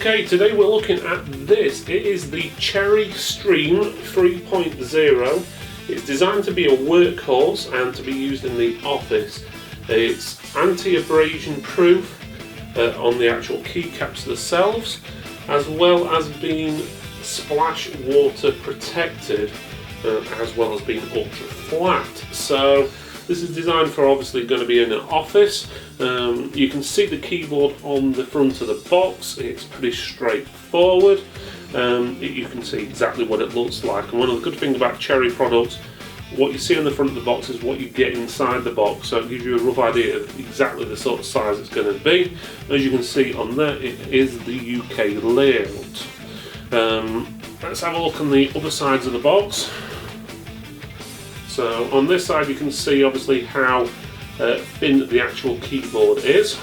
Okay, today we're looking at this. It is the Cherry Stream 3.0. It's designed to be a workhorse and to be used in the office. It's anti-abrasion proof on the actual keycaps themselves, as well as being splash water protected, as well as being ultra flat. So this is designed for obviously going to be in an office. You can see the keyboard on the front of the box. It's pretty straightforward. You can see exactly what it looks like, and one of the good things about Cherry products, what you see on the front of the box is what you get inside the box, so it gives you a rough idea of exactly the sort of size it's going to be. As you can see on there, it is the UK layout. Let's have a look on the other sides of the box. So on this side you can see obviously how thin the actual keyboard is.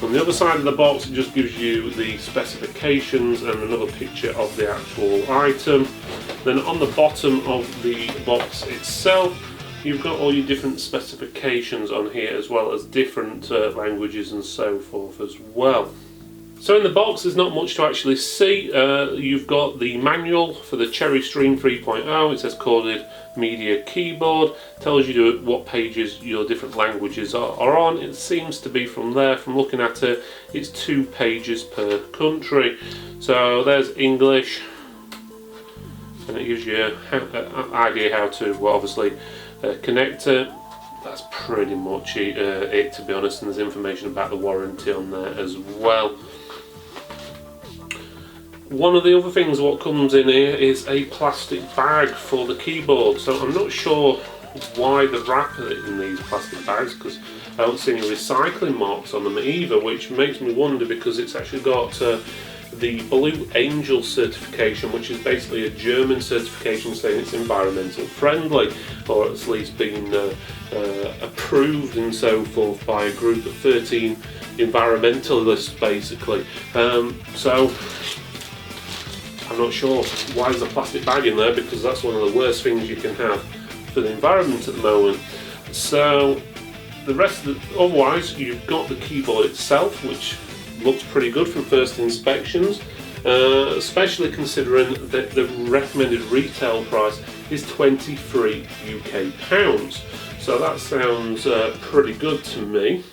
On the other side of the box it just gives you the specifications and another picture of the actual item. Then on the bottom of the box itself you've got all your different specifications on here, as well as different languages and so forth as well. So in the box there's not much to actually see. You've got the manual for the Cherry Stream 3.0. It says coded media keyboard, tells you what pages your different languages are on. It seems to be from there, from looking at it, it's 2 pages per country. So there's English, and it gives you an idea how to obviously connect it. That's pretty much it, to be honest, and there's information about the warranty on there as well. One of the other things what comes in here is a plastic bag for the keyboard. So I'm not sure why they wrap it in these plastic bags, because I don't see any recycling marks on them either, which makes me wonder, because it's actually got the Blaue Engel certification, which is basically a German certification saying it's environmental friendly, or at least been approved and so forth by a group of 13 environmentalists basically. So I'm not sure why there's a plastic bag in there, because that's one of the worst things you can have for the environment at the moment. So the rest of the, otherwise you've got the keyboard itself, which looks pretty good from first inspections, especially considering that the recommended retail price is £23 UK. So that sounds pretty good to me.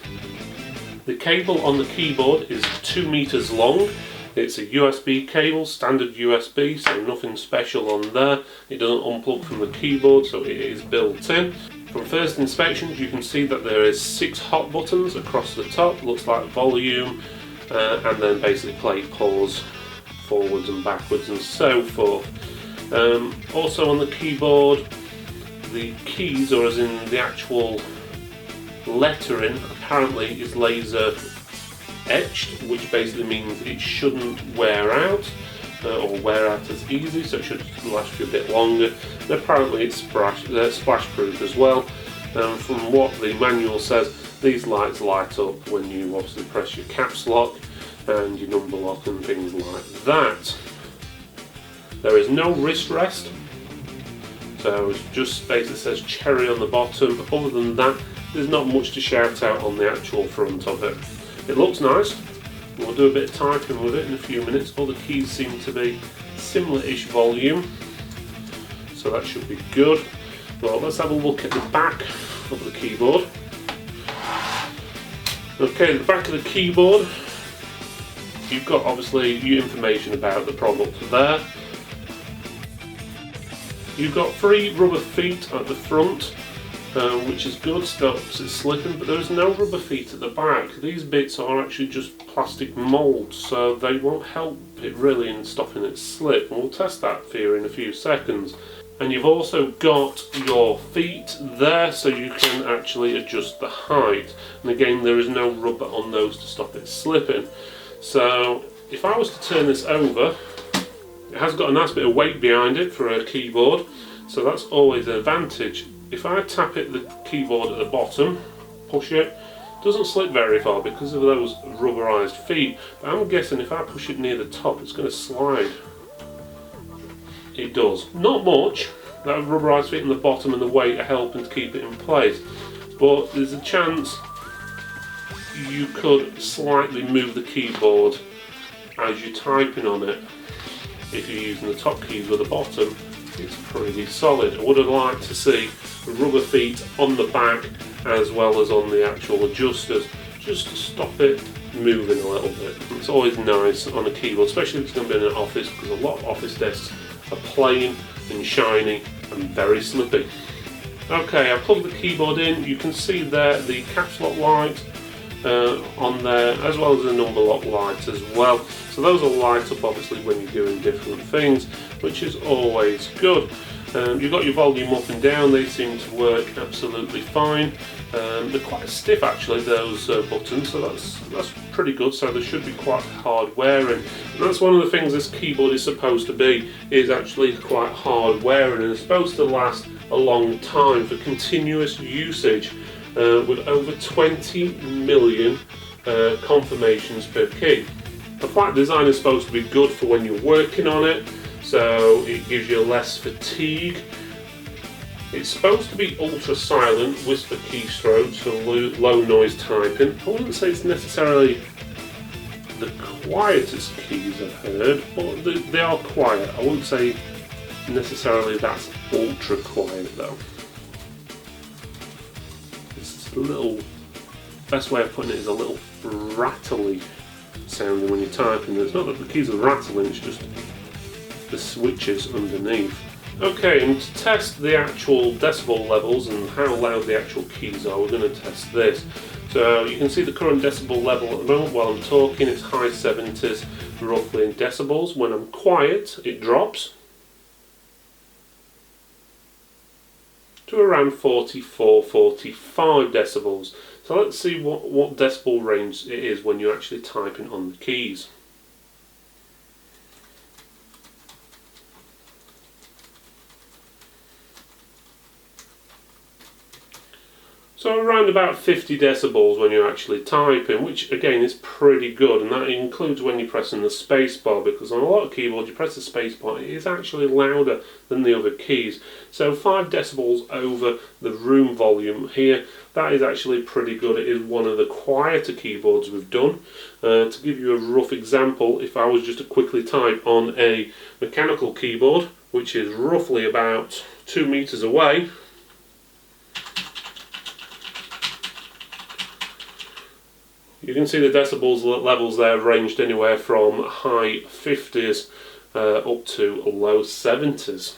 The cable on the keyboard is 2 meters long. It's a USB cable, standard USB, so nothing special on there. It doesn't unplug from the keyboard, so it is built in. From first inspections you can see that there is 6 hot buttons across the top. Looks like volume, and then basically play, pause, forwards and backwards and so forth. Also on the keyboard, the keys, or as in the actual lettering, apparently is laser etched, which basically means it shouldn't wear out, or wear out as easy, so it should last you a bit longer. And apparently it's splash proof as well. From what the manual says, these lights light up when you obviously press your caps lock and your number lock and things like that. There is no wrist rest, so it just basically says Cherry on the bottom. Other than that, there's not much to shout out on the actual front of it. It looks nice. We'll do a bit of typing with it in a few minutes. All the keys seem to be similar-ish volume, so that should be good. Well, let's have a look at the back of the keyboard. Okay, the back of the keyboard, you've got obviously your information about the product there. You've got 3 rubber feet at the front, which is good, stops it slipping, but there is no rubber feet at the back. These bits are actually just plastic moulds, so they won't help it really in stopping it slip. And we'll test that for you in a few seconds. And you've also got your feet there, so you can actually adjust the height. And again, there is no rubber on those to stop it slipping. So if I was to turn this over, it has got a nice bit of weight behind it for a keyboard, so that's always an advantage. If I tap it, the keyboard at the bottom, push it, doesn't slip very far because of those rubberized feet, but I'm guessing if I push it near the top it's going to slide. It does. Not much. That rubberized feet on the bottom and the weight are helping to keep it in place, but there's a chance you could slightly move the keyboard as you're typing on it. If you're using the top keys with the bottom, it's pretty solid. I would have liked to see rubber feet on the back as well as on the actual adjusters, just to stop it moving a little bit. It's always nice on a keyboard, especially if it's going to be in an office, because a lot of office desks are plain and shiny and very slippy. Okay, I plugged the keyboard in. You can see there the caps lock light on there, as well as the number lock light as well. So those will light up obviously when you're doing different things, which is always good. You've got your volume up and down, they seem to work absolutely fine. They're quite stiff actually, those buttons, so that's pretty good, so they should be quite hard wearing. And that's one of the things this keyboard is supposed to be, is actually quite hard wearing, and it's supposed to last a long time for continuous usage, with over 20 million confirmations per key. The flat design is supposed to be good for when you're working on it, so it gives you less fatigue. It's supposed to be ultra silent whisper keystrokes for low noise typing. I wouldn't say it's necessarily the quietest keys I've heard, but they are quiet. I wouldn't say necessarily that's ultra quiet though. It's a little, best way of putting it is a little rattly sounding when you're typing. It's not that the keys are rattling, it's just the switches underneath. Okay, and to test the actual decibel levels and how loud the actual keys are, we're going to test this. So you can see the current decibel level at the moment while I'm talking, it's high 70s roughly in decibels. When I'm quiet, it drops to around 44, 45 decibels. So let's see what decibel range it is when you're actually typing on the keys. So around about 50 decibels when you're actually typing, which again is pretty good, and that includes when you're pressing the space bar, because on a lot of keyboards you press the space bar, it is actually louder than the other keys. So 5 decibels over the room volume here, that is actually pretty good. It is one of the quieter keyboards we've done. To give you a rough example, if I was just to quickly type on a mechanical keyboard, which is roughly about 2 meters away, you can see the decibels levels there ranged anywhere from high 50s up to low 70s.